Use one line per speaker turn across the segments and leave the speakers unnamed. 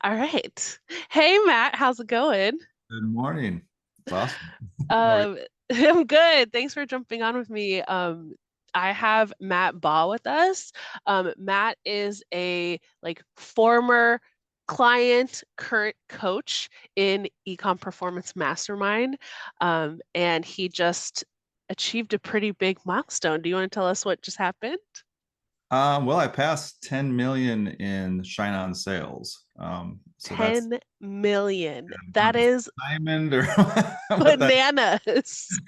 All right. Hey, Matt, how's it going?
Good morning. It's awesome. How are you?
Um, I'm good. Thanks for jumping on with me. I have Matt Bahe with us. Matt is a former client, current coach in Ecom Performance Mastermind. And he just achieved a pretty big milestone. Do you want to tell us what just happened?
Well, I passed 10 million in ShineOn sales. So that's
10 million.
I don't know
That
if it's
is
diamond or what that.
bananas.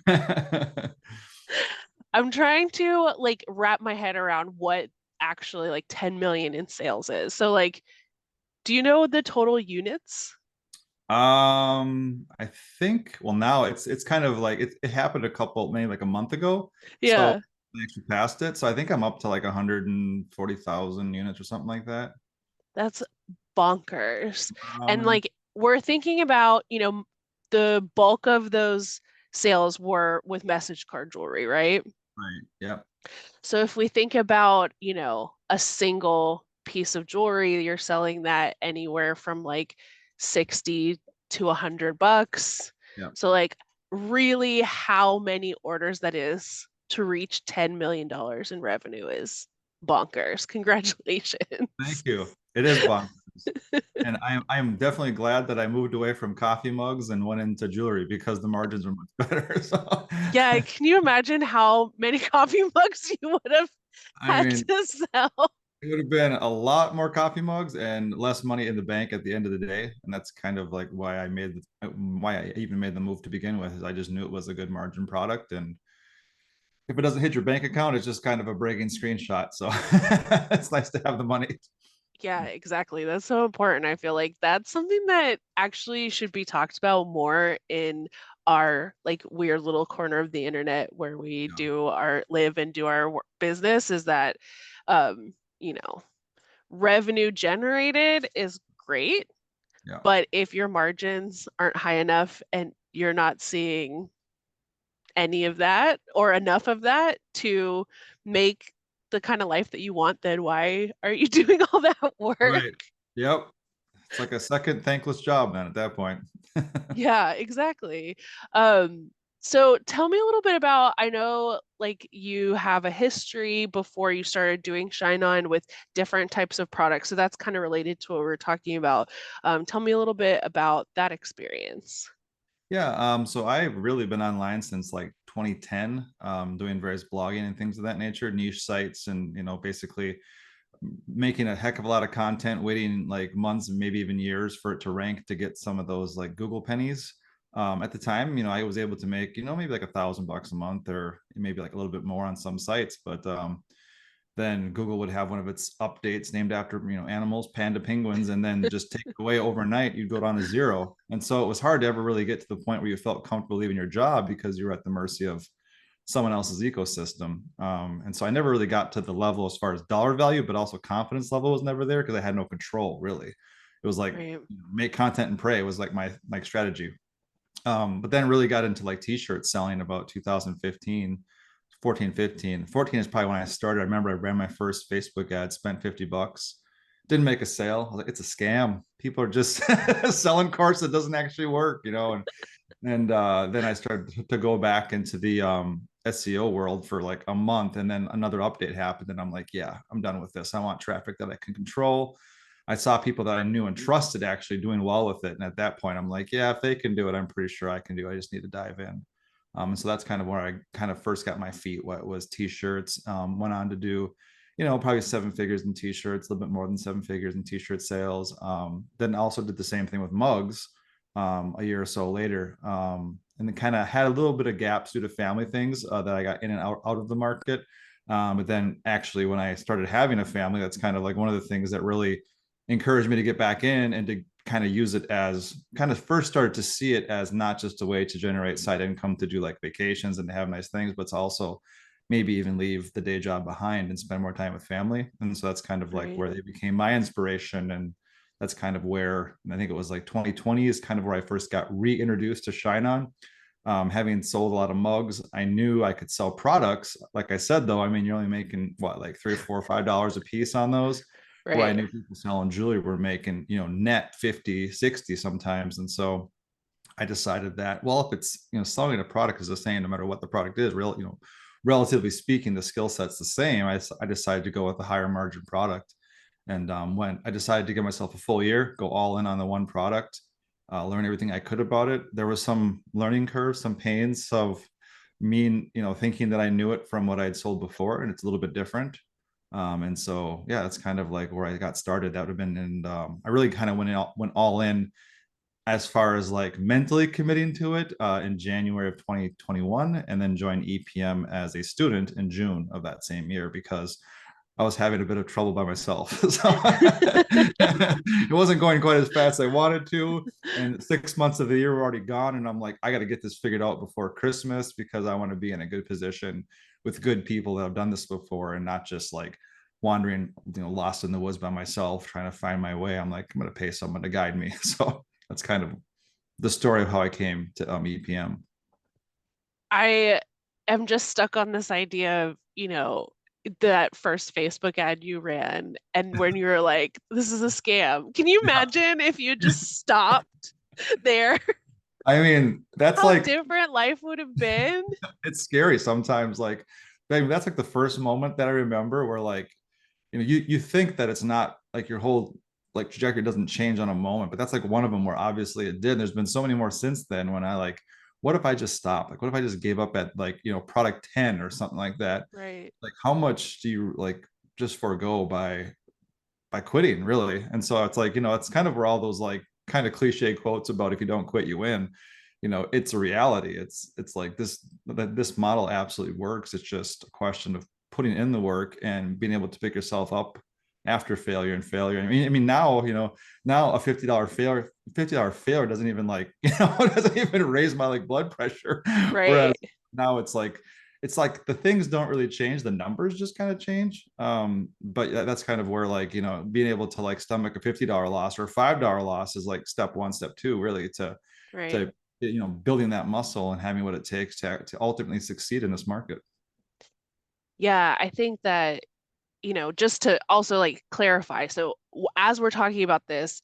I'm trying to wrap my head around what actually 10 million in sales is. So do you know the total units?
I think well now it's kind of like it happened maybe like a month ago. So
Yeah,
I actually passed it. So I think I'm up to like 140,000 units or something like that.
that's bonkers. And
And
we're thinking about, the bulk of those sales were with message card jewelry, right?
right. Yeah.
So if we think about, a single piece of jewelry, you're selling that anywhere from 60 to $100.
Yeah.
So really how many orders that is to reach $10 million in revenue is bonkers.
Thank
Congratulations.
you. It is bonkers. And I'm definitely glad that I moved away from coffee mugs and went into jewelry because the margins are much better. So,
Yeah, can you imagine how many coffee mugs you would have
I
had
mean,
to sell?
it would have been a lot more coffee mugs and less money in the bank at the end of the day. And that's kind of like why I even made the move to begin with, is I just knew it was a good margin product. And if it doesn't hit your bank account, it's just kind of a bragging screenshot. So it's nice to have the money.
Yeah, exactly. That's so important. I feel like that's something that actually should be talked about more in our weird little corner of the internet where we
Yeah.
do our live and do our business is that um, you know, revenue generated is great,
Yeah.
but if your margins aren't high enough and you're not seeing any of that or enough of that to make the kind of life that you want, then why are you doing all that work?
Right. Yep. It's like a second thankless job then at that point.
Yeah, exactly. So tell me a little bit about, I know you have a history before you started doing Shine On with different types of products. So that's kind of related to what we're talking about. Tell me a little bit about that experience.
Yeah, so I've really been online since like 2010, doing various blogging and things of that nature, niche sites, and basically making a heck of a lot of content, waiting like months and maybe even years for it to rank to get some of those like Google pennies. At the time, I was able to make, maybe like $1,000 a month or maybe like a little bit more on some sites, but then Google would have one of its updates named after animals, panda penguins, and then just take it away overnight. You'd go down to zero, and so it was hard to ever really get to the point where you felt comfortable leaving your job because you were at the mercy of someone else's ecosystem. And so I never really got to the level as far as dollar value, but also confidence level was never there because I had no control really. It was like
Right.
make content and pray was like my strategy. But then really got into like t-shirt selling about 2015, 14, 15. 14 is probably when I started. I remember I ran my first Facebook ad, spent $50, didn't make a sale. I was like, it's a scam. People are just selling course that doesn't actually work, and then I started to go back into the SEO world for like a month, and then another update happened, and I'm like, yeah, I'm done with this. I want traffic that I can control. I saw people that I knew and trusted actually doing well with it, and at that point, I'm like, yeah, if they can do it, I'm pretty sure I can do it. I just need to dive in. And so that's kind of where I kind of first got my feet wet was t-shirts. Went on to do, probably seven figures in t-shirts, a little bit more than seven figures in t-shirt sales. Then also did the same thing with mugs a year or so later. And then kind of had a little bit of gaps due to family things that I got in and out of the market. But then actually, when I started having a family, that's kind of like one of the things that really encouraged me to get back in and to kind of use it as kind of first started to see it as not just a way to generate side income to do like vacations and to have nice things, but to also maybe even leave the day job behind and spend more time with family. And so that's kind of like
Right.
where they became my inspiration. And that's kind of where, and I think it was like 2020 is kind of where I first got reintroduced to ShineOn. Having sold a lot of mugs, I knew I could sell products. Like I said, though, I mean, you're only making what, like $3 or $4 or $5 a piece on those. where I
Right.
knew people selling jewelry were making, net 50, 60 sometimes. And so I decided that, well, if it's, selling a product is the same, no matter what the product is, relatively speaking, the skill set's the same. I decided to go with a higher margin product. And when I decided to give myself a full year, go all in on the one product, learn everything I could about it. There was some learning curves, some pains of me, thinking that I knew it from what I had sold before, and it's a little bit different. And so, yeah, that's kind of like where I got started. That would have been, and I really kind of went all in as far as like mentally committing to it in January of 2021, and then joined EPM as a student in June of that same year because I was having a bit of trouble by myself. So it wasn't going quite as fast as I wanted to. And 6 months of the year were already gone. And I'm like, I got to get this figured out before Christmas because I want to be in a good position with good people that have done this before and not just like wandering, lost in the woods by myself, trying to find my way. I'm like, I'm going to pay someone to guide me. So that's kind of the story of how I came to EPM.
I am just stuck on this idea of, that first Facebook ad you ran and when you were like, this is a scam. Can you
Yeah.
imagine if you just stopped there?
I mean, that's
How
like,
different life would have been?
it's scary sometimes. Like, I mean, that's like the first moment that I remember where like, you think that it's not like your whole like trajectory doesn't change on a moment, but that's like one of them where obviously it did. There's been so many more since then when I like, what if I just stopped? Like, what if I just gave up at like, product 10 or something like that?
Right.
Like, how much do you like just forego by quitting, really? And so it's like, it's kind of where all those like kind of cliche quotes about if you don't quit, you win. It's a reality. It's like this model absolutely works. It's just a question of putting in the work and being able to pick yourself up after failure and failure. I mean now, now a $50 failure doesn't even like, doesn't even raise my like blood pressure. Whereas
Right.
now it's like the things don't really change, the numbers just kind of change. But that's kind of where like, being able to like stomach a $50 loss or a $5 loss is like step one, step two, really,
Right.
to building that muscle and having what it takes to ultimately succeed in this market.
Yeah, I think that, just to also like clarify, so as we're talking about this,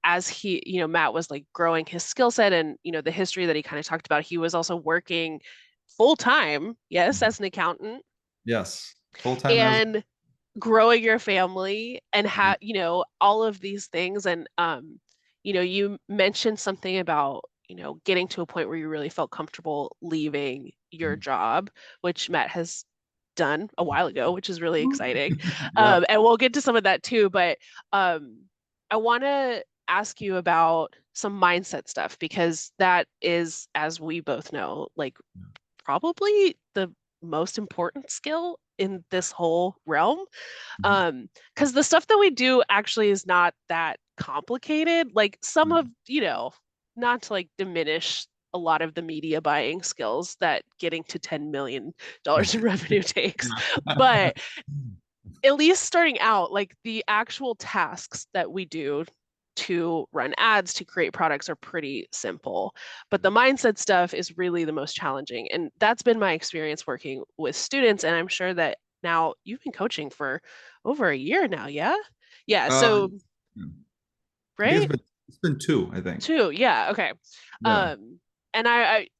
as he, Matt was like growing his skill set and, the history that he kind of talked about, he was also working full time, yes,
Mhm.
as an accountant
Yes, full time as.
and growing your family and
Mhm.
have, all of these things. And, you mentioned something about, getting to a point where you really felt comfortable leaving your job, which Matt has done a while ago, which is really exciting.
Yeah.
And we'll get to some of that too, but I want to ask you about some mindset stuff because that is, as we both know, like probably the most important skill in this whole realm.
Mhm.
Because the stuff that we do actually is not that complicated. Like some of, not to like diminish a lot of the media buying skills that getting to $10 million in revenue takes.
Yeah.
But at least starting out, like the actual tasks that we do to run ads, to create products are pretty simple. But the mindset stuff is really the most challenging. And that's been my experience working with students. And I'm sure that now you've been coaching for over a year now, yeah? Yeah,
uh,
so,
I think
right?
it's been two, I think.
Two, yeah, okay.
Yeah.
And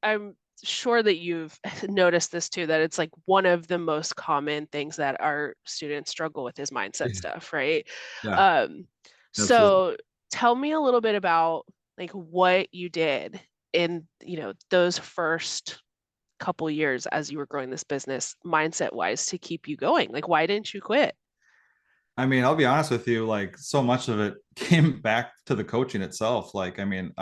I'm sure that you've noticed this too, that it's like one of the most common things that our students struggle with is mindset
Yeah.
stuff, right?
Yeah,
Um,
absolutely.
so tell me a little bit about like what you did in, those first couple years as you were growing this business mindset wise to keep you going. Like, why didn't you quit?
I mean, I'll be honest with you, like so much of it came back to the coaching itself. Like, I mean,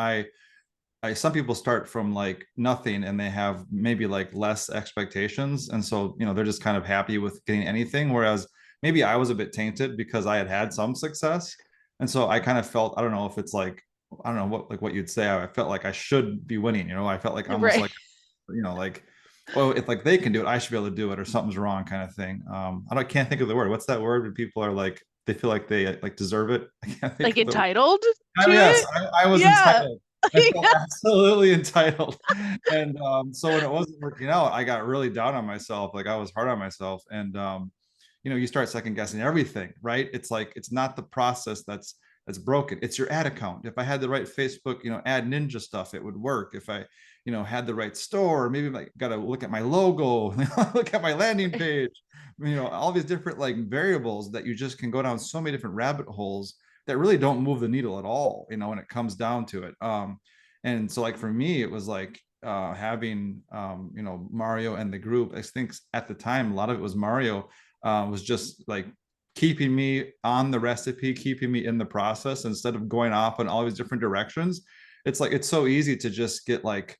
some people start from like nothing and they have maybe like less expectations. And so, they're just kind of happy with getting anything. Whereas maybe I was a bit tainted because I had had some success. And so I kind of felt, I don't know if it's like, I don't know what you'd say. I felt like I should be winning, I felt like almost
Right.
like, like, well, if like they can do it, I should be able to do it or something's wrong kind of thing. I can't think of the word. What's that word when people are like, they feel like they like deserve it? I can't think
Like
of the word.
entitled
Oh,
to
yes,
it?
I was
Yeah.
entitled. I felt absolutely entitled. And so when it wasn't working out, I got really down on myself. Like I was hard on myself. And you start second guessing everything, right? It's like, it's not the process that's broken. It's your ad account. If I had the right Facebook, ad ninja stuff, it would work. If I, had the right store, maybe I got to look at my logo, look at my landing page, all these different like variables that you just can go down so many different rabbit holes that really don't move the needle at all, when it comes down to it. And so like for me, it was like having Mario and the group. I think at the time a lot of it was Mario, was just like keeping me on the recipe, keeping me in the process instead of going off in all these different directions. It's like, it's so easy to just get like,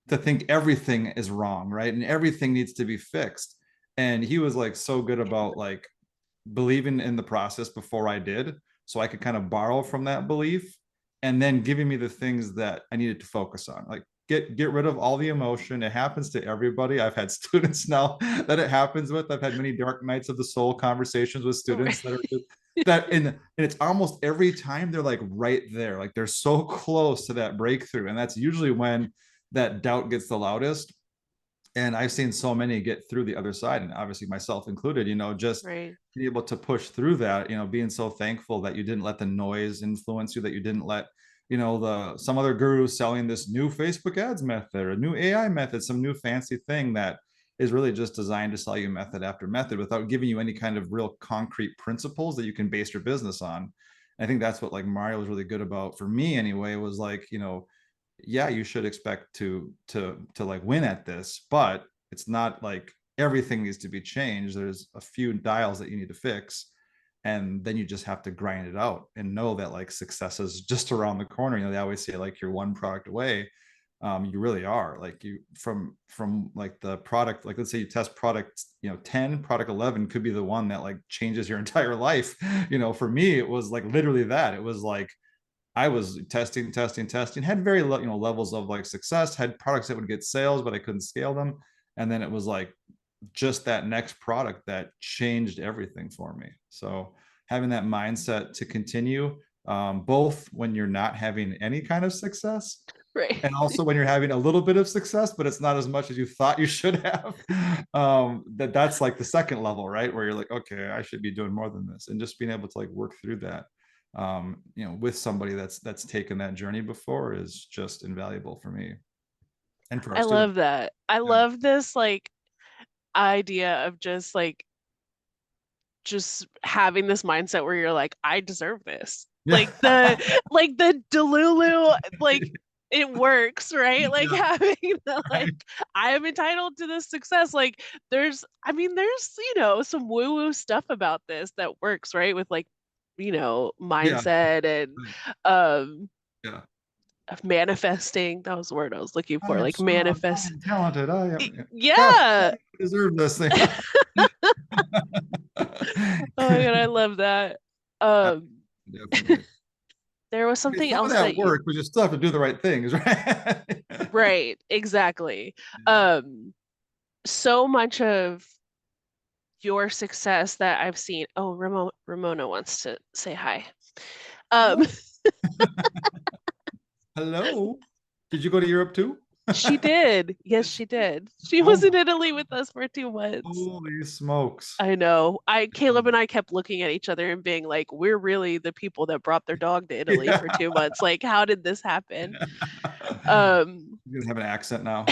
to think everything is wrong, right? And everything needs to be fixed. And he was like so good about like believing in the process before I did, so I could kind of borrow from that belief, and then giving me the things that I needed to focus on. Like get rid of all the emotion. It happens to everybody. I've had students now that it happens with. I've had many dark nights of the soul conversations with students that are just, that and it's almost every time they're like right there, like they're so close to that breakthrough, and that's usually when that doubt gets the loudest. And I've seen so many get through the other side, and obviously myself included, just
Right.
be able to push through that, being so thankful that you didn't let the noise influence you, that you didn't let, the some other guru selling this new Facebook ads method or a new AI method, some new fancy thing that is really just designed to sell you method after method without giving you any kind of real concrete principles that you can base your business on. And I think that's what like Mario was really good about for me anyway, was like, yeah, you should expect to like win at this, but it's not like everything needs to be changed. There's a few dials that you need to fix, and then you just have to grind it out and know that like success is just around the corner. They always say like you're one product away. You really are. Like you from like the product, like let's say you test product 10, product 11 could be the one that like changes your entire life. For me it was like literally that. It was like I was testing, had very levels of like success, had products that would get sales, but I couldn't scale them. And then it was like just that next product that changed everything for me. So having that mindset to continue, both when you're not having any kind of success,
Right.
and also when you're having a little bit of success, but it's not as much as you thought you should have. That's like the second level, right? Where you're like, okay, I should be doing more than this, and just being able to like work through that, with somebody that's taken that journey before is just invaluable for me and for our
I
students.
love that. I
Yeah.
love this like idea of just having this mindset where you're like, I deserve this.
Yeah.
Like the Delulu, like it works, right? Like
Yeah.
having the like,
Right.
I am entitled to this success. Like there's some woo-woo stuff about this that works, right? With like,
Yeah.
mindset and
Right.
um
Yeah.
of manifesting. That was the word I was looking
I
for,
am
like
strong. I
manifest.
am talented. I am. Yes,
Yeah.
I deserve this thing.
Oh my God, I love that. Um,
Definitely.
there was
I mean,
something
some of
else
that
that you,
work, we just still have to do the right things, right?
right, exactly.
Yeah.
Um, so much of your success that I've seen. Oh, Ramona wants to say hi. Um,
Hello. Hello. Did you go to Europe too?
she did. Yes, she did. She
Oh
was in
my,
Italy with us for 2 months.
holy smokes.
I know. Caleb and I kept looking at each other and being like, we're really the people that brought their dog to Italy
Yeah.
for 2 months. Like, how did this happen? Um,
You have an accent now.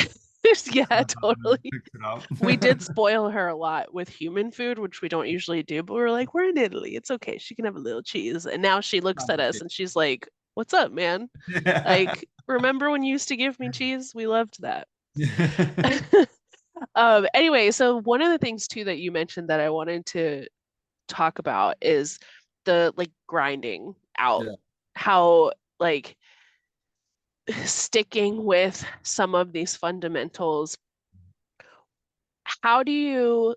yeah, totally.
Fix it up.
We did spoil her a lot with human food, which we don't usually do, but we were like, we're in Italy. It's okay. She can have a little cheese. And now she looks at us and she's like, what's up, man?
Yeah.
Like, remember when you used to give me cheese? We loved that.
Yeah.
Anyway, so one of the things too that you mentioned that I wanted to talk about is the like grinding out,
Yeah.
how like sticking with some of these fundamentals. How do you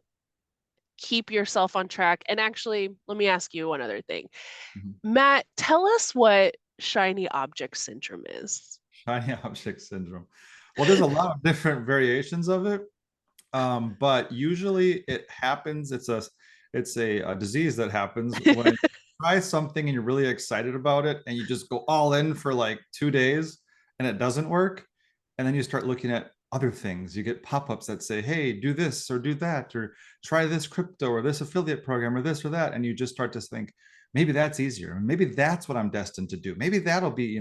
keep yourself on track? And actually, let me ask you one other thing.
Mhm.
Matt, tell us what shiny object syndrome is.
Shiny object syndrome. Well, there's a lot of different variations of it. But usually it happens. It's a disease that happens when you try something and you're really excited about it, and you just go all in for like 2 days, and it doesn't work, and then you start looking at other things. You get pop-ups that say, hey, do this or do that, or try this crypto or this affiliate program or this or that. And you just start to think, maybe that's easier. Maybe that's what I'm destined to do. Maybe that'll be,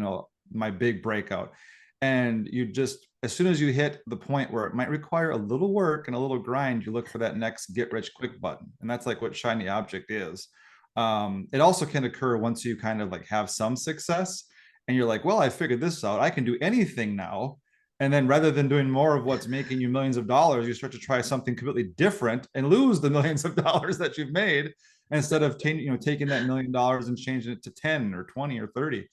my big breakout. And you just, as soon as you hit the point where it might require a little work and a little grind, you look for that next get rich quick button. And that's like what shiny object is. It also can occur once you kind of like have some success and you're like, well, I figured this out. I can do anything now. And then rather than doing more of what's making you millions of dollars, you start to try something completely different and lose the millions of dollars that you've made instead of taking that $1 million and changing it to 10 or 20 or 30.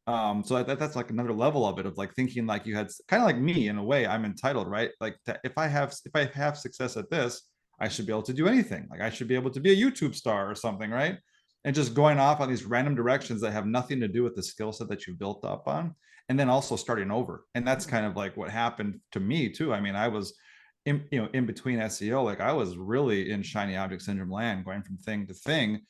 So that's like another level of it, of like thinking like you had kind of like me in a way. I'm entitled, right? Like if I have success at this, I should be able to do anything. Like I should be able to be a YouTube star or something, right? And just going off on these random directions that have nothing to do with the skill set that you built up on, and then also starting over. And that's kind of like what happened to me too. I mean, I was in between SEO, like I was really in shiny object syndrome land, going from thing to thing,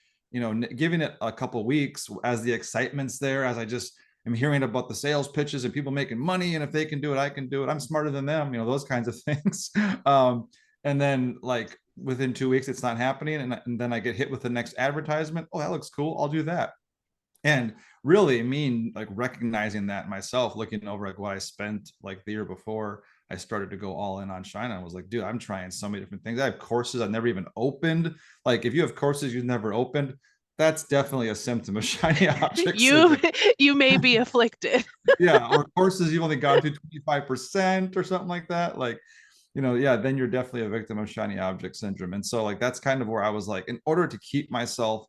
giving it a couple of weeks as the excitement's there, as I just am hearing about the sales pitches and people making money. And if they can do it, I can do it. I'm smarter than them, those kinds of things. And then like within 2 weeks, it's not happening. And then I get hit with the next advertisement. Oh, that looks cool. I'll do that. And really like recognizing that myself, looking over like what I spent like the year before I started to go all in on China. I was like, dude, I'm trying so many different things. I have courses I've never even opened. Like if you have courses you've never opened, that's definitely a symptom of shiny object
You
syndrome.
you may be afflicted.
Yeah, or courses you've only gone through 25% or something like that. Like, yeah, then you're definitely a victim of shiny object syndrome. And so like that's kind of where I was like, in order to keep myself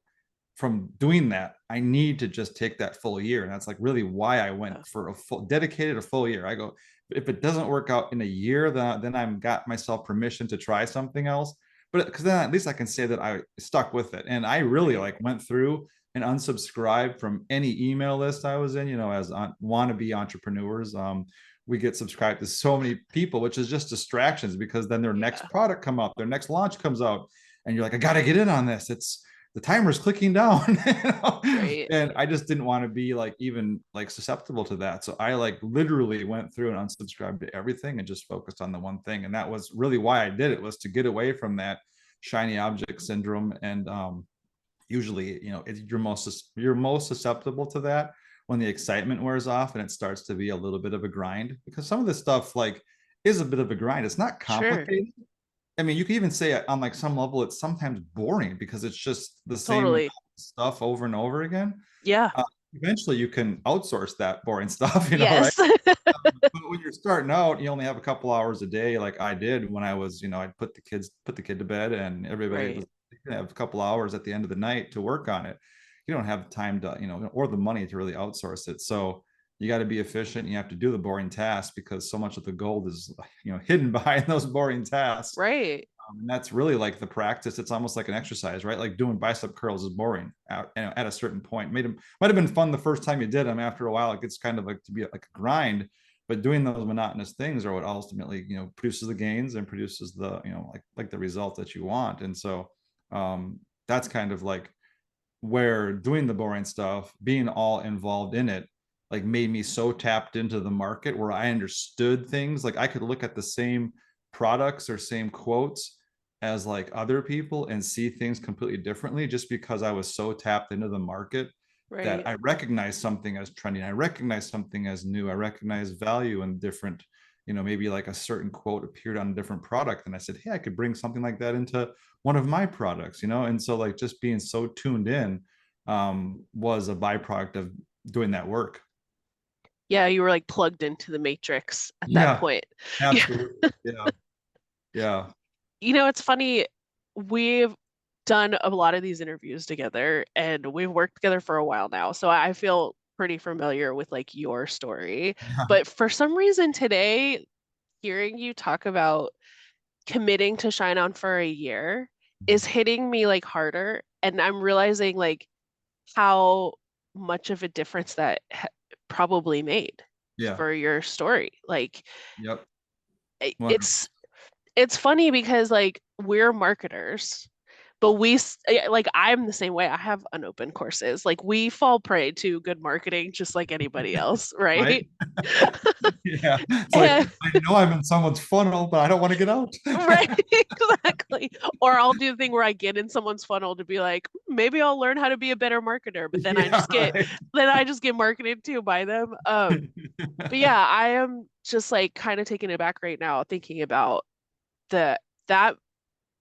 from doing that, I need to just take that full year. And that's like really why I went for a full year. I go, if it doesn't work out in a year, then I've got myself permission to try something else. But because then at least I can say that I stuck with it. And I really
Right.
like went through and unsubscribed from any email list I was in, as wannabe entrepreneurs. We get subscribed to so many people, which is just distractions because then their
Yeah.
next product come up, their next launch comes out, and you're like, I got to get in on this. It's the timer's clicking down.
Right.
And I just didn't want to be like even like susceptible to that. So I like literally went through and unsubscribed to everything and just focused on the one thing. And that was really why I did it, was to get away from that shiny object syndrome. And usually, you're most susceptible to that when the excitement wears off and it starts to be a little bit of a grind, because some of this stuff like is a bit of a grind. It's not
Sure.
complicated. I mean, you could even say on like some level, it's sometimes boring because it's just the same
Totally.
stuff over and over again.
Yeah.
Uh, Eventually, you can outsource that boring stuff, right?
Yes.
But when you're starting out, you only have a couple hours a day, like I did when I was, I'd put the kid to bed, and everybody was
Right.
gonna have a couple hours at the end of the night to work on it. You don't have time to, or the money to really outsource it. So you got to be efficient. You have to do the boring tasks because so much of the gold is, hidden behind those boring tasks.
Right.
And that's really like the practice. It's almost like an exercise, right? Like doing bicep curls is boring at a certain point. Might have been fun the first time you did them. After a while, it gets kind of like to be like a grind. But doing those monotonous things are what ultimately, produces the gains and produces the, like the result that you want. And so that's kind of like where doing the boring stuff, being all involved in it, like made me so tapped into the market where I understood things. Like I could look at the same products or same quotes as like other people and see things completely differently, just because I was so tapped into the market that
Right.
I recognize something as trending. I recognize something as new. I recognize value in different, maybe like a certain quote appeared on a different product. And I said, hey, I could bring something like that into one of my products, And so like just being so tuned in was a byproduct of doing that work.
Yeah, you were like plugged into the matrix at that
Yeah,
point. Yeah.
absolutely. Yeah. Yeah.
It's funny. We've done a lot of these interviews together and we've worked together for a while now. So I feel pretty familiar with like your story.
Yeah.
But for some reason today, hearing you talk about committing to Shine On for a year is hitting me like harder. And I'm realizing like how much of a difference that probably made
Yeah.
for your story. Like
Yep.
i-
100.
it's it's funny because like we're marketers, but like I'm the same way. I have unopened courses. Like we fall prey to good marketing just like anybody else,
Right?
right?
Yeah. It's like
And
I know I'm in someone's funnel, but I don't want to get out.
right, exactly. Or I'll do the thing where I get in someone's funnel to be like, maybe I'll learn how to be a better marketer, but
Yeah, right.
then I just get marketed to by them. But yeah, I am just like kind of taken aback right now thinking about the that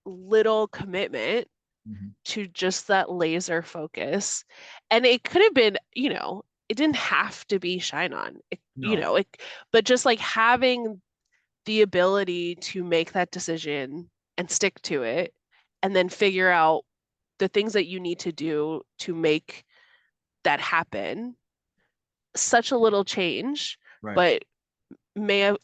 little commitment
Mhm.
to just that laser focus. And it could have been, it didn't have to be Shine On.
No.
But just like having the ability to make that decision and stick to it and then figure out the things that you need to do to make that happen. Such a little change,
Right.
but may have,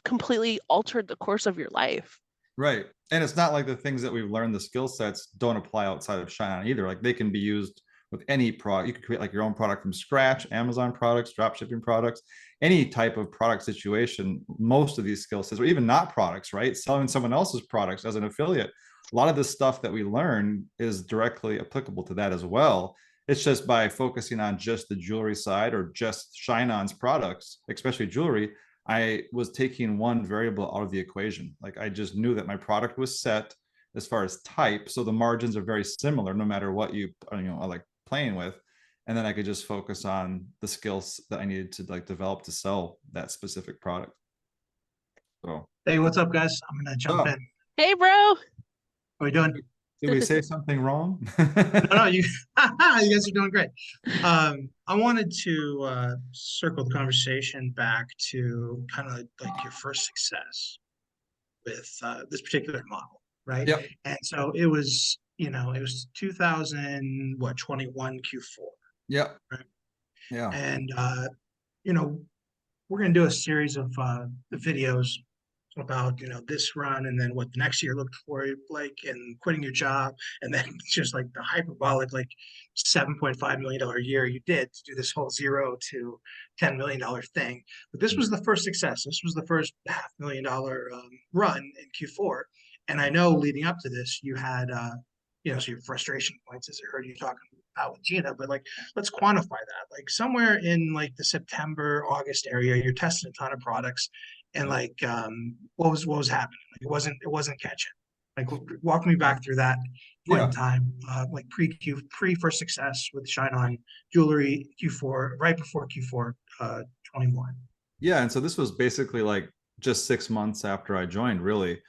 completely altered the course of your life.
Right. And it's not like the things that we've learned, the skill sets don't apply outside of ShineOn either. Like they can be used with any product. You could create like your own product from scratch, Amazon products, drop shipping products, any type of product situation. Most of these skill sets, or even not products, right? Selling someone else's products as an affiliate. A lot of the stuff that we learn is directly applicable to that as well. It's just by focusing on just the jewelry side or just ShineOn's products, especially jewelry, I was taking one variable out of the equation. Like I just knew that my product was set as far as type, so the margins are very similar no matter what are like playing with, and then I could just focus on the skills that I needed to like develop to sell that specific product. So,
Hey, what's up, guys? I'm gonna jump in.
oh,
Hey, bro.
How we doing?
did we say something wrong?
No, no, you you guys are doing great. I wanted to circle the conversation back to kind of like your first success with this particular model, right?
Yep.
And so it was 2000, what, 21 Q4,
Yep.
right?
Yeah.
And you know, we're gonna do a series of videos about this run and then what the next year looked for like and quitting your job and then just like the hyperbolic like $7.5 million year you did to do this whole $0 to $10 million thing. But this was the first success. This was the first $500,000 run in Q4. And I know leading up to this you had so your frustration points as I heard you talking about with Gina, but like let's quantify that. Like somewhere in like the September, August area, you're testing a ton of products and like what was happening? Like it wasn't catching. Like walk me back through that point in
Yeah.
time, like pre first success with Shine On Jewelry Q4, right before Q4 21.
Yeah. And so this was basically like just 6 months after I joined, really.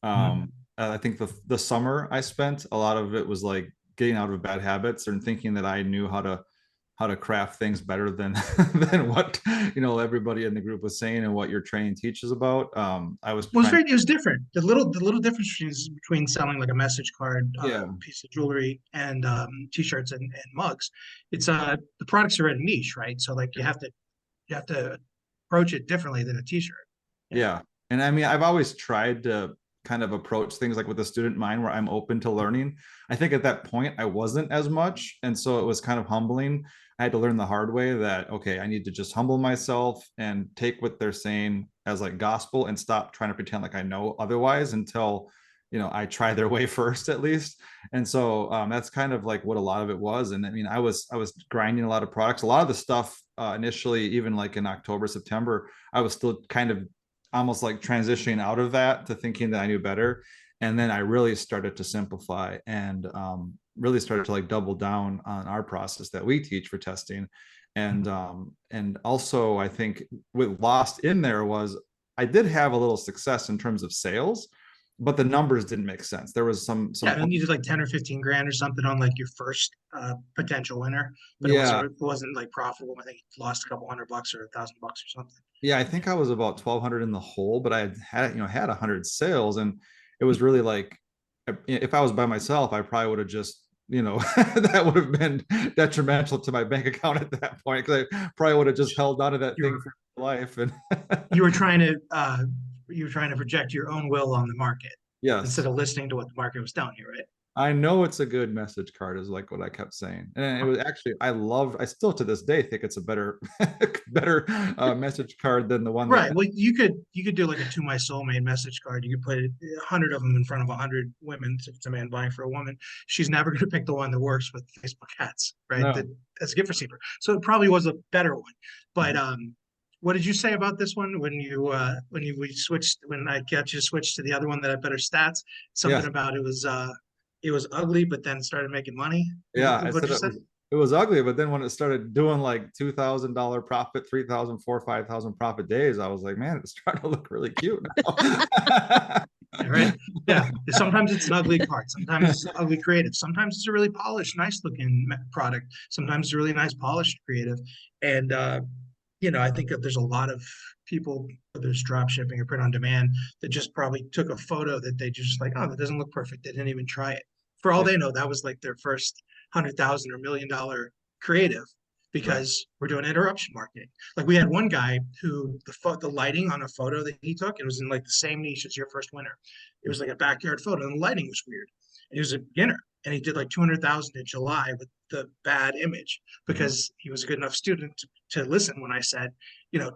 Mhm.
I think the summer I spent, a lot of it was like getting out of bad habits and thinking that I knew how to craft things better than than what everybody in the group was saying and what your training teaches about. I was
Well,
trying.
it was different. The little difference is between selling like a message card,
Yeah.
piece of jewelry, and t-shirts and mugs. It's the products are at a niche, right? So like you have to approach it differently than a t-shirt. Yeah.
Yeah. And I mean, I've always tried to kind of approach things like with a student mind where I'm open to learning. I think at that point I wasn't as much. And so it was kind of humbling. I had to learn the hard way that, okay, I need to just humble myself and take what they're saying as like gospel and stop trying to pretend like I know otherwise until, I try their way first at least. And so that's kind of like what a lot of it was. And I mean, I was grinding a lot of products. A lot of the stuff initially, even like in October, September, I was still kind of almost like transitioning out of that to thinking that I knew better. And then I really started to simplify and really started to like double down on our process that we teach for testing. And also I think what lost in there was I did have a little success in terms of sales, but the numbers didn't make sense. There was some
Yeah, and you did like 10 or 15 grand or something on like your first potential winner, but it
yeah.
wasn't it wasn't like profitable. I think you lost a couple $100 or $1,000 or something.
Yeah, I think I was about 1,200 in the hole, but I had 100 sales, and it was really like if I was by myself, I probably would have just that would have been detrimental to my bank account at that point because I probably would have just held on to that
You
thing
were
for life. And
you were trying to project your own will on the market
yes,
instead of listening to what the market was telling you, right?
I know it's a good message card is like what I kept saying. And it was actually, I still to this day think it's a better, better message card than the one that,
Right. Well, you could do like a "To My Soulmate" message card. You could put 100 of them in front of 100 women. If it's a man buying for a woman, she's never going to pick the one that works with Facebook ads, right?
no.
That's a gift receiver. So it probably was a better one. But what did you say about this one when we switched when I got you to switch to the other one that had better stats?
Yeah.
Something about it was ugly, but then started making money.
Yeah. I
What
said
you said?
it was ugly, but then when it started doing like $2,000 profit, 3,000, 4,000, 5,000 profit days, I was like, man, it's starting to look really cute now.
Right? Yeah. Sometimes it's an ugly card. Sometimes it's ugly creative. Sometimes it's a really polished, nice looking product. Sometimes it's a really nice, polished creative. And I think that there's a lot of people, whether it's drop shipping or print on demand, that just probably took a photo that they just like, oh, that doesn't look perfect. They didn't even try it. For all
Yeah.
they know, that was like their first 100,000 or $1 million creative
Right.
because we're doing interruption marketing. Like we had one guy who the lighting on a photo that he took, it was in like the same niche as your first winner. It was like a backyard photo, and the lighting was weird. And he was a beginner, and he did like 200,000 in July with the bad image
Mhm.
because he was a good enough student to listen when I said,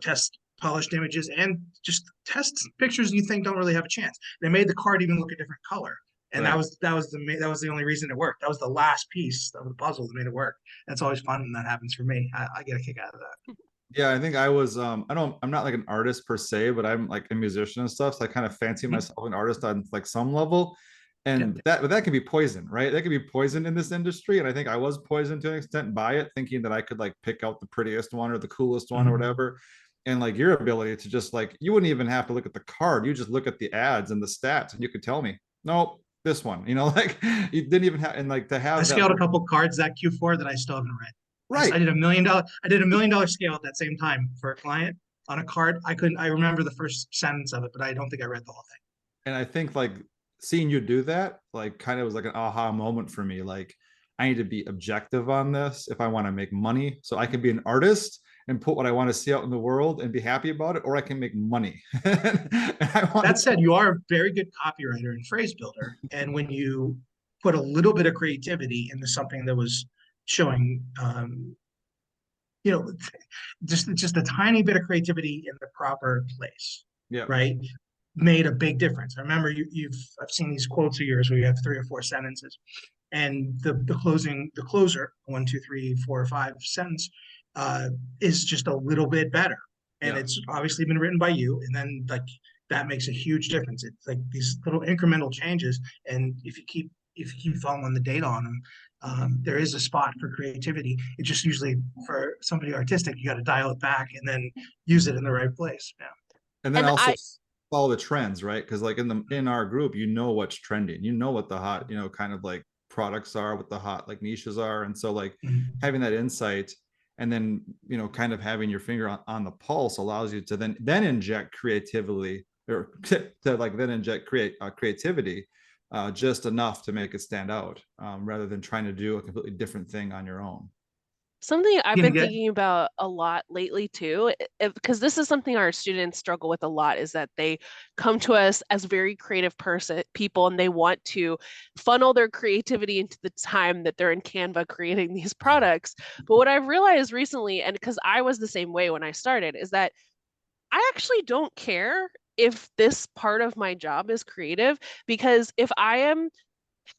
test polished images and just test pictures you think don't really have a chance. They made the card even look a different color. And
Right.
that was the only reason it worked. That was the last piece of the puzzle that made it work. That's always fun when that happens for me. I get a kick out of that.
Yeah, I think I was I'm not like an artist per se, but I'm like a musician and stuff. So I kind of fancy
Mhm.
myself an artist on like some level.
Yeah.
And that can be poison, right? That can be poison in this industry. And I think I was poisoned to an extent by it, thinking that I could like pick out the prettiest one or the coolest one or
Mhm.
whatever. And like your ability to just like you wouldn't even have to look at the card. You just look at the ads and the stats and you could tell me, nope, this one, like you didn't even have and like to
I
have that
scaled a
like
couple cards that Q4 that I still haven't read. I
right.
did $1 million. I did $1 million scale at that same time for a client on a card. I remember the first sentence of it, but I don't think I read the whole thing.
And I think like seeing you do that, like kind of was like an aha moment for me. Like I need to be objective on this if I want to make money. So I can be an artist and put what I want to see out in the world and be happy about it, or I can make money. And I
That
want
said, you are a very good copywriter and phrase builder. And when you put a little bit of creativity into something that was showing, you know, just a tiny bit of creativity in the proper place,
yeah,
right? Made a big difference. I remember I've seen these quotes of yours where you have 3 or 4 sentences, and the closer, 1, 2, 3, 4, 5 sentence, uh, is just a little bit better, and
yeah.
it's obviously been written by you, and then like that makes a huge difference. It's like these little incremental changes, and if you keep following the data on them, there is a spot for creativity. It just usually for somebody artistic, you got to dial it back and then use it in the right place. Yeah.
And then
And
also
I
follow the trends, right? Because like in our group, what's trending, what the hot, kind of like products are, what the hot like niches are. And so like
Mhm.
having that insight and then kind of having your finger on the pulse allows you to then inject creativity or to like then inject creativity just enough to make it stand out rather than trying to do a completely different thing on your own.
Something I've
You can
been
get
thinking about a lot lately too, because this is something our students struggle with a lot, is that they come to us as very creative people and they want to funnel their creativity into the time that they're in Canva creating these products. But what I've realized recently, and because I was the same way when I started, is that I actually don't care if this part of my job is creative, because if I am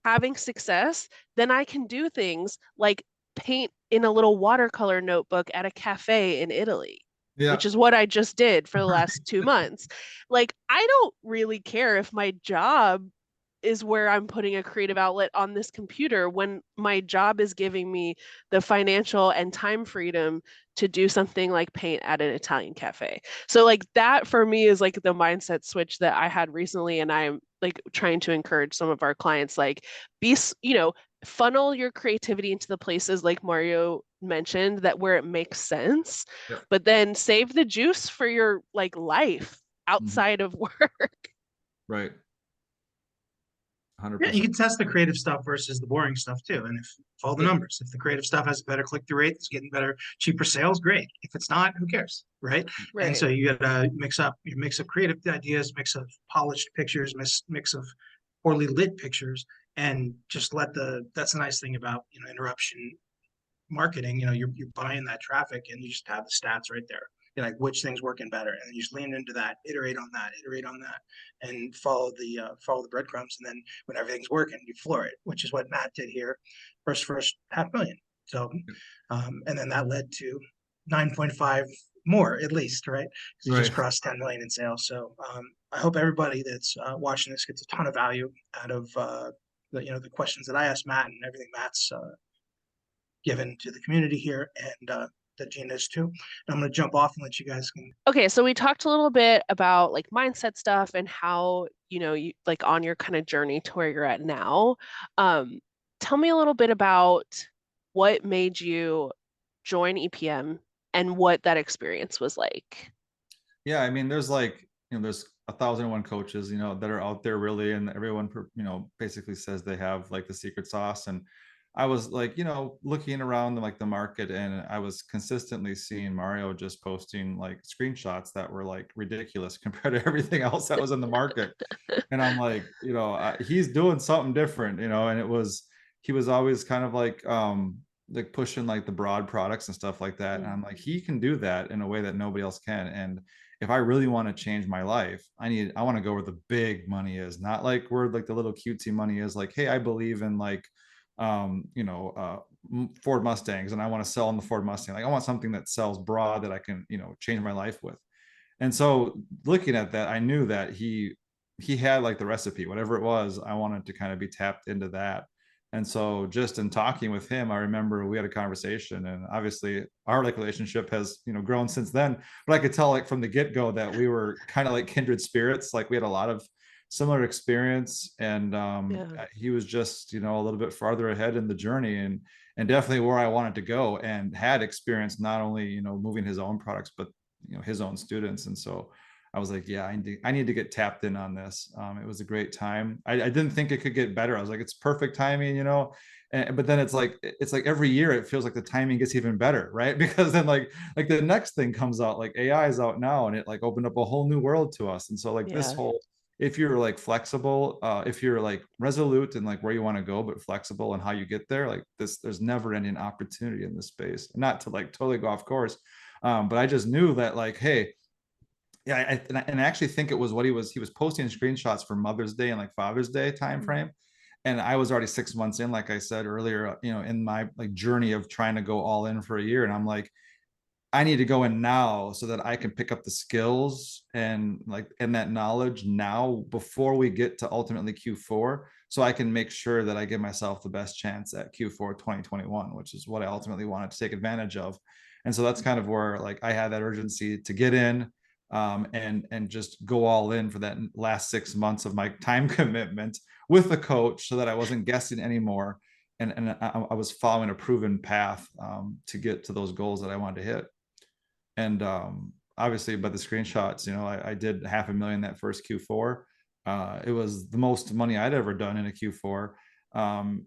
having success, then I can do things like paint in a little watercolor notebook at a cafe in Italy, which
Yeah.
is what I just did for the last 2 months. Like, I don't really care if my job is where I'm putting a creative outlet on this computer when my job is giving me the financial and time freedom to do something like paint at an Italian cafe. So like that for me is like the mindset switch that I had recently, and I'm like trying to encourage some of our clients like funnel your creativity into the places like Mario mentioned that where it makes sense,
Yeah.
but then save the juice for your like life
Mhm.
outside of work.
Right.
Yeah, you
100%.
can test the creative stuff versus the boring stuff too. And if follow the
Yeah.
numbers, if the creative stuff has a better click-through rate, it's getting better, cheaper sales, great. If it's not, who cares, right? And
Right.
so you gotta mix up creative ideas, mix of polished pictures, mix of poorly lit pictures, and just that's the nice thing about, interruption marketing. You're buying that traffic and you just have the stats right there. You're like, which thing's working better, and you just lean into that, iterate on that, and follow the breadcrumbs. And then when everything's working, you floor it, which is what Matt did here, first 500,000. So, and then that led to 9.5 more at least, right? Because he just
Right.
crossed 10 million in sales. So I hope everybody that's watching this gets a ton of value out of the questions that I asked Matt, and everything Matt's given to the community here, and that Gina is too. And I'm going to jump off and let you guys can.
Okay, so we talked a little bit about like mindset stuff and how, you like on your kind of journey to where you're at now. Um, Tell me a little bit about what made you join EPM and what that experience was like.
Yeah, I mean, there's like, there's 1,001 coaches, that are out there really, and everyone, basically says they have like the secret sauce. And I was like, looking around like the market, and I was consistently seeing Mario just posting like screenshots that were like ridiculous compared to everything else that was in the market. And I'm like, he's doing something different, and he was always kind of like pushing like the broad products and stuff like that. And I'm like, he can do that in a way that nobody else can. And if I really want to change my life, I want to go where the big money is, not like where like the little cutesy money is. Like, hey, I believe in like, Ford Mustangs, and I want to sell on the Ford Mustang. Like, I want something that sells broad that I can, change my life with. And so looking at that, I knew that he had like the recipe, whatever it was. I wanted to kind of be tapped into that. And so just in talking with him, I remember we had a conversation, and obviously our like relationship has, grown since then. But I could tell like from the get-go that we were kind of like kindred spirits. Like we had a lot of similar experience, and
Yeah.
he was just, a little bit farther ahead in the journey, and definitely where I wanted to go, and had experience not only, moving his own products, but his own students. And so I was like, yeah, I need to get tapped in on this. It was a great time. I didn't think it could get better. I was like, it's perfect timing, but then it's like every year it feels like the timing gets even better, right? Because then like the next thing comes out, like AI is out now, and it like opened up a whole new world to us. And so like this
Yeah.
whole, if you're like flexible, if you're like resolute and like where you want to go, but flexible and how you get there, like there's never ending opportunity in this space. Not to like totally go off course, but I just knew that like, hey, yeah, and I actually think it was what he was posting screenshots for Mother's Day and like Father's Day timeframe. And I was already 6 months in, like I said earlier, in my like journey of trying to go all in for a year. And I'm like, I need to go in now so that I can pick up the skills and that knowledge now before we get to ultimately Q4, so I can make sure that I give myself the best chance at Q4 2021, which is what I ultimately wanted to take advantage of. And so that's kind of where like I had that urgency to get in, and just go all in for that last 6 months of my time commitment with the coach, so that I wasn't guessing anymore, and I was following a proven path, to get to those goals that I wanted to hit. And obviously, by the screenshots, I did 500,000 that first Q4. It was the most money I'd ever done in a Q4.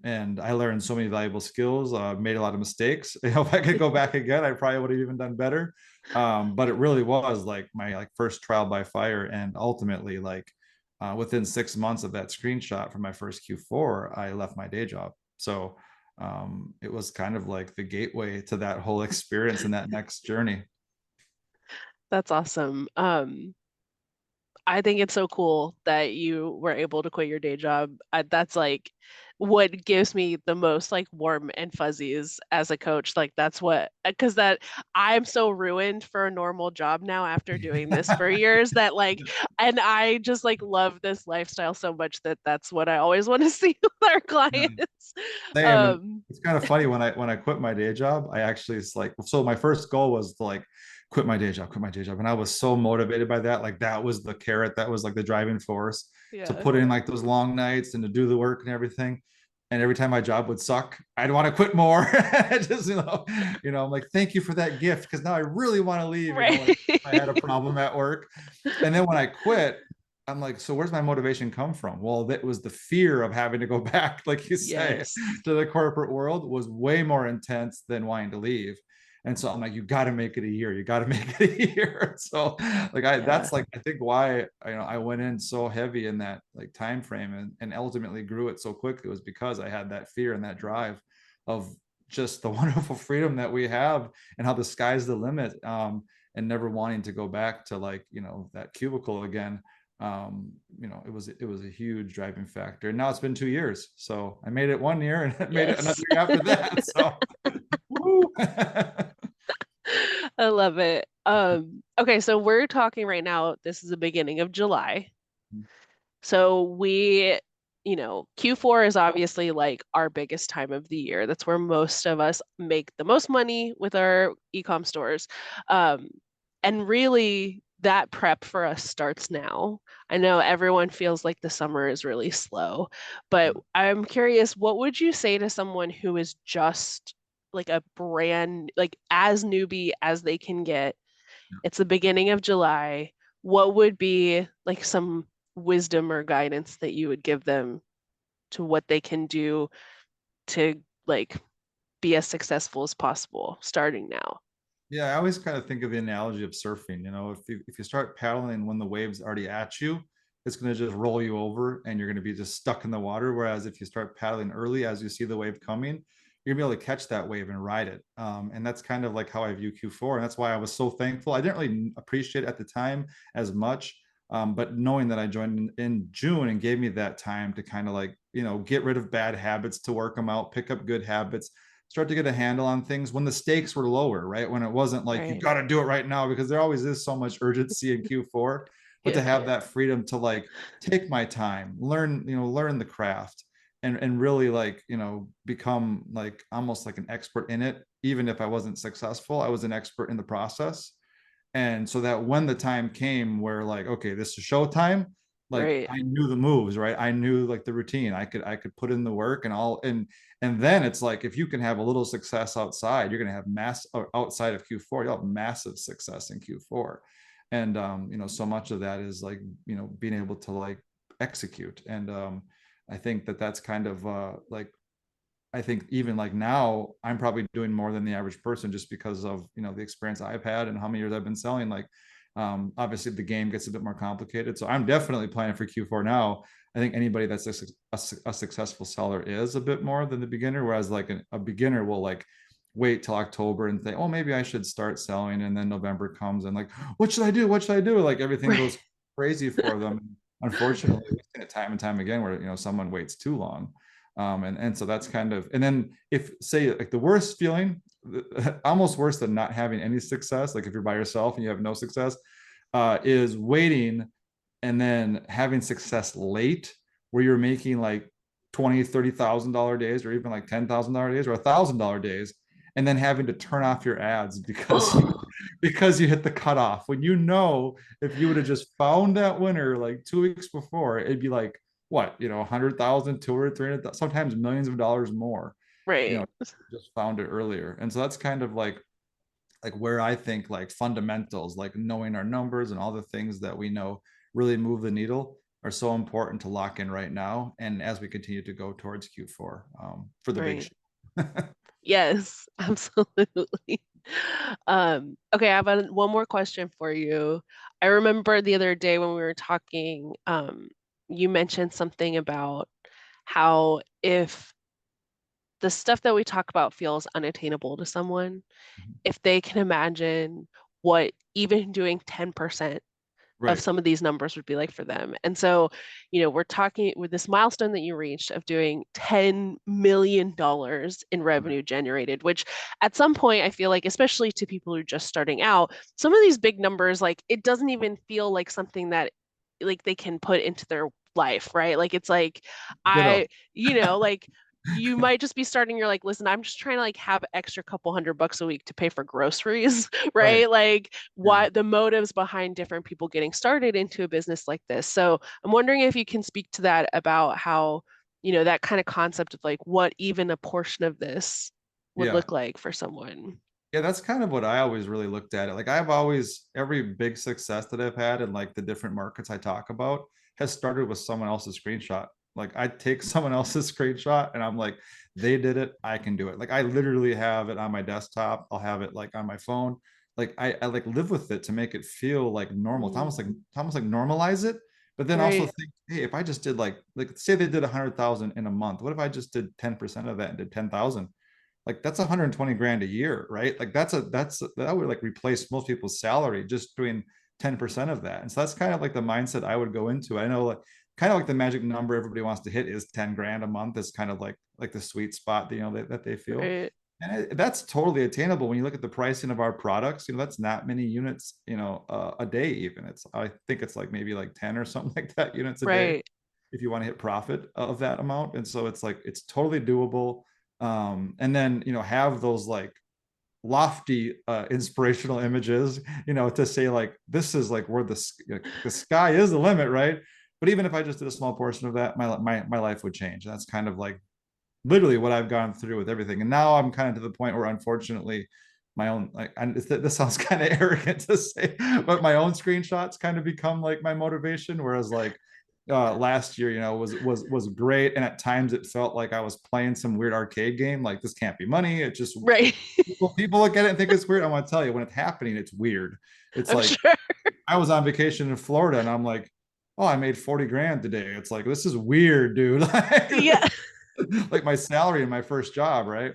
And I learned so many valuable skills, made a lot of mistakes. If I could go back again, I probably would have even done better. But it really was like my like first trial by fire. And ultimately, like within 6 months of that screenshot from my first Q4, I left my day job. So it was kind of like the gateway to that whole experience and that next journey.
That's awesome. I think it's so cool that you were able to quit your day job. That's like what gives me the most like warm and fuzzies as a coach. Like that's what, because that I'm so ruined for a normal job now after doing this for years that like, and I just like love this lifestyle so much that that's what I always want to see with our
Yeah.
clients.
Same. And
Um,
it's kind of funny when I quit my day job, I actually, it's like, so my first goal was to like quit my day job. And I was so motivated by that. Like that was the carrot, that was like the driving force to
yeah.
put in like those long nights and to do the work and everything. And every time my job would suck, I'd want to quit more. Just, I'm like, thank you for that gift. Cause now I really want to leave, when
Right.
I had a problem at work. And then when I quit, I'm like, so where's my motivation come from? Well, that was the fear of having to go back, like you say,
Yes.
to the corporate world was way more intense than wanting to leave. And so I'm like, you got to make it a year. You got to make it a year. So like
Yeah.
that's like, I think why, I went in so heavy in that like time frame, and ultimately grew it so quickly, was because I had that fear and that drive of just the wonderful freedom that we have, and how the sky's the limit. And never wanting to go back to like, that cubicle again. It was a huge driving factor. And now it's been 2 years. So I made it 1 year, and made it another
Yes.
year after that. So woo.
I love it. Okay, so we're talking right now, this is the beginning of July. So Q4 is obviously like our biggest time of the year. That's where most of us make the most money with our e-com stores. Um, and really that prep for us starts now. I know everyone feels like the summer is really slow, but I'm curious, what would you say to someone who is just like a brand, like as newbie as they can get? It's the beginning of July. What would be like some wisdom or guidance that you would give them to what they can do to like be as successful as possible starting now?
Yeah, I always kind of think of the analogy of surfing. If you start paddling when the wave's already at you, it's going to just roll you over, and you're going to be just stuck in the water. Whereas if you start paddling early, as you see the wave coming, you're gonna be able to catch that wave and ride it. And that's kind of like how I view Q4, and that's why I was so thankful. I didn't really appreciate it at the time as much, but knowing that I joined in June, and gave me that time to kind of like, get rid of bad habits, to work them out, pick up good habits, start to get a handle on things when the stakes were lower, right? When it wasn't like, you
Right.
got to do it right now, because there always is so much urgency in Q4. But to
Yeah.
have that freedom to like take my time, learn the craft, and really like, become like almost like an expert in it. Even if I wasn't successful, I was an expert in the process. And so that when the time came where like, okay, this is showtime, like
Right.
I knew the moves, right? I knew like the routine. I could put in the work and all. And then it's like, if you can have a little success outside, you're going to have mass outside of Q4, you'll have massive success in Q4. And so much of that is like, being able to like execute. And I think that that's kind of like, I think even like now, I'm probably doing more than the average person, just because of, the experience I've had and how many years I've been selling. Like, obviously the game gets a bit more complicated. So I'm definitely planning for Q4 now. I think anybody that's a successful seller is a bit more than the beginner. Whereas like a beginner will like wait till October and think, oh, maybe I should start selling. And then November comes, and like, what should I do? What should I do? Like everything
Right.
goes crazy for them. Unfortunately, we've seen it time and time again where, someone waits too long. And so that's kind of, and then if say like the worst feeling, almost worse than not having any success, like if you're by yourself and you have no success, is waiting and then having success late, where you're making like 20, $30,000 days, or even like $10,000 days, or $1,000 days, and then having to turn off your ads because you hit the cutoff, when if you would have just found that winner like 2 weeks before, it'd be like, what, 100,000, 200, 300, sometimes millions of dollars more, you
Right.
know just found it earlier. And so that's kind of like where I think like fundamentals, like knowing our numbers and all the things that we know really move the needle, are so important to lock in right now, and as we continue to go towards Q4, for the big
Right.
show.
Yes, absolutely. Okay, I have one more question for you. I remember the other day when we were talking, you mentioned something about how if the stuff that we talk about feels unattainable to someone, if they can imagine what even doing 10% of
Right.
some of these numbers would be like for them. And so, we're talking with this milestone that you reached of doing $10 million in
Right.
revenue generated, which at some point I feel like, especially to people who are just starting out, some of these big numbers, like it doesn't even feel like something that like they can put into their life, right? Like it's like
Ditto.
I, like you might just be starting, you're like, listen, I'm just trying to like have extra couple $100 a week to pay for groceries,
Right.
right? Like
Yeah.
what the motives behind different people getting started into a business like this. So I'm wondering if you can speak to that about how, that kind of concept of like what even a portion of this would
Yeah.
look like for someone.
Yeah, that's kind of what I always really looked at it. Like I've always, every big success that I've had in like the different markets I talk about has started with someone else's screenshot. Like I take someone else's screenshot and I'm like, they did it, I can do it. Like I literally have it on my desktop. I'll have it like on my phone. Like I like live with it to make it feel like normal.
Mm,
It's almost like normalize it. But then also
right,
think, hey, if I just did like say they did 100,000 in a month, what if I just did 10% of that and did 10,000? Like that's 120 grand a year, right? Like that would like replace most people's salary just doing 10% of that. And so that's kind of like the mindset I would go into. I know like kind of like the magic number everybody wants to hit is 10 grand a month is kind of like the sweet spot that, you know, that they feel.
right,
And that's totally attainable when you look at the pricing of our products. You know, that's not many units, you know, a day even. It's I think it's like maybe like 10 or something like that units a day
right.
if you want to hit profit of that amount. And so it's like it's totally doable. And then, you know, have those like lofty inspirational images, you know, to say like this is like where the sky is the limit, right? But even if I just did a small portion of that, my life would change. That's kind of like literally what I've gone through with everything. And now I'm kind of to the point where unfortunately my own like, and this sounds kind of arrogant to say, but my own screenshots kind of become like my motivation. Whereas like last year, you know, was great, and at times it felt like I was playing some weird arcade game. Like this can't be money. It just
Right.
people look at it and think it's weird. I want to tell you, when it's happening, it's weird. It's
I'm
like
sure.
I was on vacation in Florida, and I'm like, oh, I made 40 grand today. It's like this is weird, dude.
Yeah.
Like my salary in my first job, right?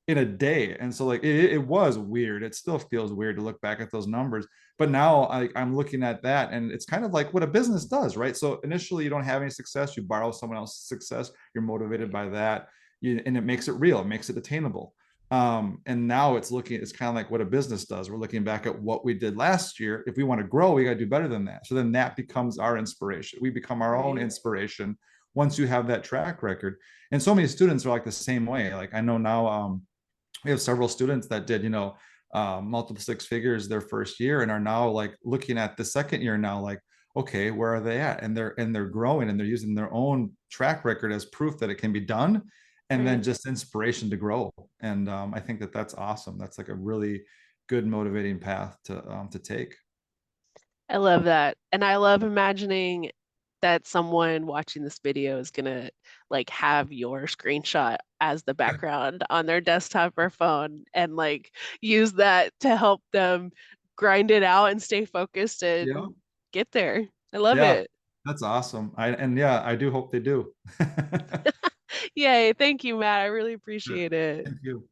In a day. And so like it was weird. It still feels weird to look back at those numbers. But now I'm looking at that, and it's kind of like what a business does, right? So initially you don't have any success, you borrow someone else's success, you're motivated by that, and it makes it real, it makes it attainable. And now it's kind of like what a business does. We're looking back at what we did last year. If we want to grow, we got to do better than that. So then that becomes our inspiration. We become our own
Right.
inspiration once you have that track record. And so many students are like the same way. Like I know now, we have several students that did, you know, multiple six figures their first year and are now like looking at the second year now, like, okay, where are they at? And they're growing, and they're using their own track record as proof that it can be done, and then
Right.
just inspiration to grow. And I think that that's awesome. That's like a really good motivating path to take.
I love that. And I love imagining that someone watching this video is gonna like have your screenshot as the background on their desktop or phone and like use that to help them grind it out and stay focused
Yeah.
and get there. I love
Yeah.
it.
That's awesome. And yeah, I do hope they do.
Yay. Thank you, Matt. I really appreciate it.
Thank you.